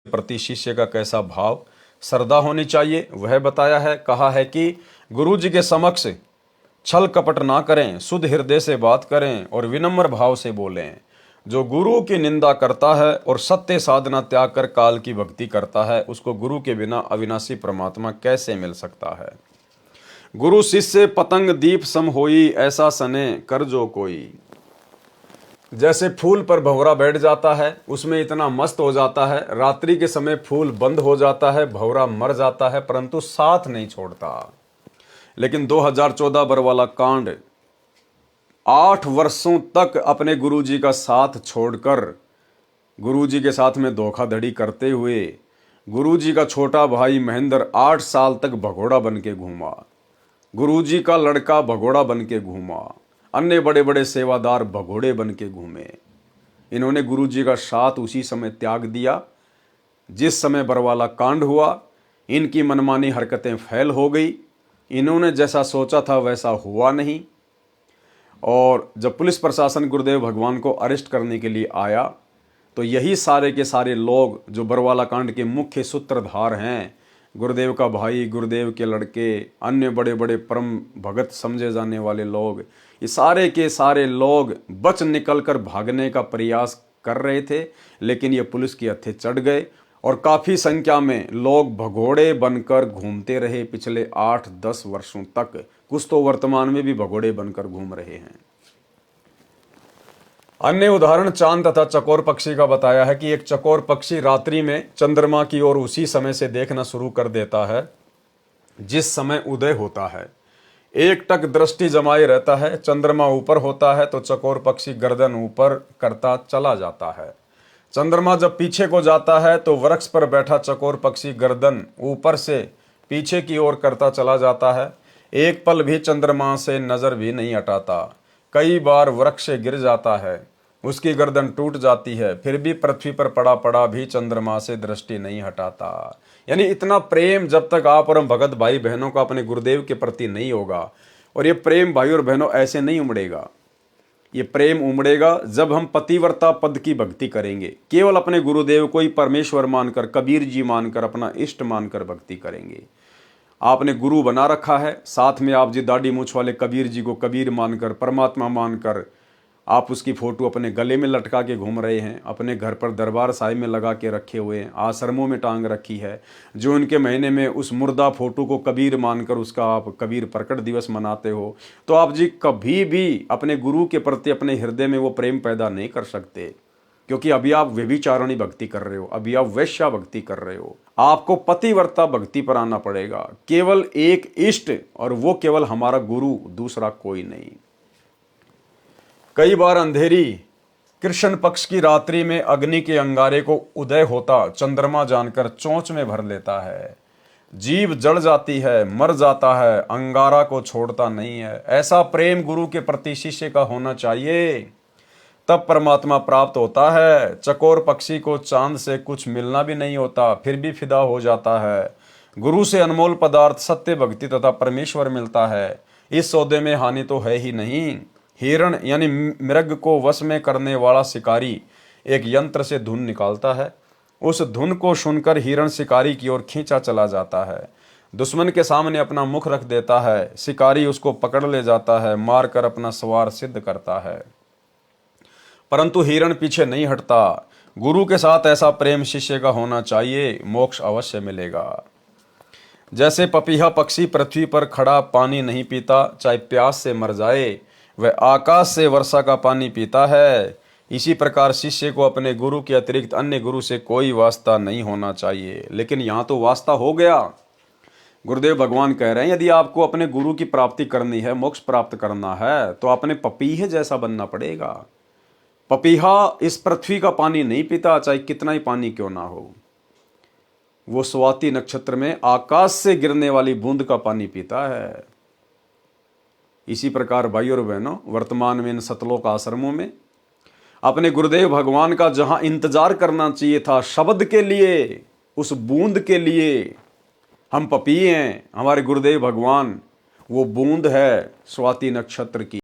प्रति शिष्य का कैसा भाव श्रद्धा होनी चाहिए वह बताया है। कहा है कि गुरु जी के समक्ष छल कपट ना करें, शुद्ध हृदय से बात करें और विनम्र भाव से बोलें। जो गुरु की निंदा करता है और सत्य साधना त्याग कर काल की भक्ति करता है, उसको गुरु के बिना अविनाशी परमात्मा कैसे मिल सकता है। गुरु शिष्य पतंग दीप सम होई, ऐसा सने कर जो कोई। जैसे फूल पर भंवरा बैठ जाता है, उसमें इतना मस्त हो जाता है, रात्रि के समय फूल बंद हो जाता है, भंवरा मर जाता है, परंतु साथ नहीं छोड़ता। लेकिन 2014 बरवाला कांड 8 वर्षों तक अपने गुरुजी का साथ छोड़कर गुरुजी के साथ में धोखाधड़ी करते हुए गुरुजी का छोटा भाई महेंद्र 8 साल तक भगोड़ा बन के घूमा, गुरुजी का लड़का भगोड़ा बन के घूमा, अन्य बड़े बड़े सेवादार भगोड़े बन के घूमे। इन्होंने गुरुजी का साथ उसी समय त्याग दिया जिस समय बरवाला कांड हुआ। इनकी मनमानी हरकतें फैल हो गई, इन्होंने जैसा सोचा था वैसा हुआ नहीं। और जब पुलिस प्रशासन गुरुदेव भगवान को अरेस्ट करने के लिए आया तो यही सारे के सारे लोग जो बरवाला कांड के मुख्य सूत्रधार हैं, गुरुदेव का भाई, गुरुदेव के लड़के, अन्य बड़े बड़े परम भगत समझे जाने वाले लोग, ये सारे के सारे लोग बच निकलकर भागने का प्रयास कर रहे थे, लेकिन ये पुलिस की हत्थे चढ़ गए और काफ़ी संख्या में लोग भगोड़े बनकर घूमते रहे पिछले 8-10 वर्षों तक। कुछ तो वर्तमान में भी भगोड़े बनकर घूम रहे हैं। अन्य उदाहरण चांद तथा चकोर पक्षी का बताया है कि एक चकोर पक्षी रात्रि में चंद्रमा की ओर उसी समय से देखना शुरू कर देता है जिस समय उदय होता है। एक टक दृष्टि जमाए रहता है, चंद्रमा ऊपर होता है तो चकोर पक्षी गर्दन ऊपर करता चला जाता है। चंद्रमा जब पीछे को जाता है तो वृक्ष पर बैठा चकोर पक्षी गर्दन ऊपर से पीछे की ओर करता चला जाता है। एक पल भी चंद्रमा से नजर भी नहीं हटाता। कई बार वृक्ष से गिर जाता है, उसकी गर्दन टूट जाती है, फिर भी पृथ्वी पर पड़ा पड़ा भी चंद्रमा से दृष्टि नहीं हटाता। यानी इतना प्रेम जब तक आप और भगत भाई बहनों का अपने गुरुदेव के प्रति नहीं होगा, और ये प्रेम भाई और बहनों ऐसे नहीं उमड़ेगा। ये प्रेम उमड़ेगा जब हम पतिव्रता पद की भक्ति करेंगे, केवल अपने गुरुदेव को ही परमेश्वर मानकर, कबीर जी मानकर, अपना इष्ट मानकर भक्ति करेंगे। आपने गुरु बना रखा है, साथ में आप जी दाढ़ी मूछ वाले कबीर जी को कबीर मानकर, परमात्मा मानकर आप उसकी फोटो अपने गले में लटका के घूम रहे हैं, अपने घर पर दरबार साहिब में लगा के रखे हुए हैं, आश्रमों में टांग रखी है। जो उनके महीने में उस मुर्दा फोटो को कबीर मानकर उसका आप कबीर प्रकट दिवस मनाते हो, तो आप जी कभी भी अपने गुरु के प्रति अपने हृदय में वो प्रेम पैदा नहीं कर सकते, क्योंकि अभी आप व्यभिचारिणी भक्ति कर रहे हो, अभी आप वैश्या भक्ति कर रहे हो। आपको पतिव्रता भक्ति पर आना पड़ेगा। केवल एक इष्ट, और वो केवल हमारा गुरु, दूसरा कोई नहीं। कई बार अंधेरी कृष्ण पक्ष की रात्रि में अग्नि के अंगारे को उदय होता चंद्रमा जानकर चोंच में भर लेता है। जीव जल जाती है, मर जाता है, अंगारा को छोड़ता नहीं है। ऐसा प्रेम गुरु के प्रति शिष्य का होना चाहिए, तब परमात्मा प्राप्त होता है। चकोर पक्षी को चांद से कुछ मिलना भी नहीं होता, फिर भी फिदा हो जाता है। गुरु से अनमोल पदार्थ सत्य भक्ति तथा परमेश्वर मिलता है। इस सौदे में हानि तो है ही नहीं। हिरण यानी मृग को वश में करने वाला शिकारी एक यंत्र से धुन निकालता है। उस धुन को सुनकर हिरण शिकारी की ओर खींचा चला जाता है। दुश्मन के सामने अपना मुख रख देता है, शिकारी उसको पकड़ ले जाता है, मारकर अपना स्वार सिद्ध करता है, परंतु हिरण पीछे नहीं हटता। गुरु के साथ ऐसा प्रेम शिष्य का होना चाहिए, मोक्ष अवश्य मिलेगा। जैसे पपीहा पक्षी पृथ्वी पर खड़ा पानी नहीं पीता, चाहे प्यास से मर जाए, वह आकाश से वर्षा का पानी पीता है। इसी प्रकार शिष्य को अपने गुरु के अतिरिक्त अन्य गुरु से कोई वास्ता नहीं होना चाहिए। लेकिन यहाँ तो वास्ता हो गया। गुरुदेव भगवान कह रहे हैं, यदि आपको अपने गुरु की प्राप्ति करनी है, मोक्ष प्राप्त करना है, तो अपने पपीहे जैसा बनना पड़ेगा। पपीहा इस पृथ्वी का पानी नहीं पीता, चाहे कितना ही पानी क्यों ना हो। वो स्वाति नक्षत्र में आकाश से गिरने वाली बूंद का पानी पीता है। इसी प्रकार भाई और बहनों, वर्तमान में इन सतलोक आश्रमों में अपने गुरुदेव भगवान का जहां इंतजार करना चाहिए था शब्द के लिए, उस बूंद के लिए, हम पपी हैं। हमारे गुरुदेव भगवान वो बूंद है स्वाति नक्षत्र की।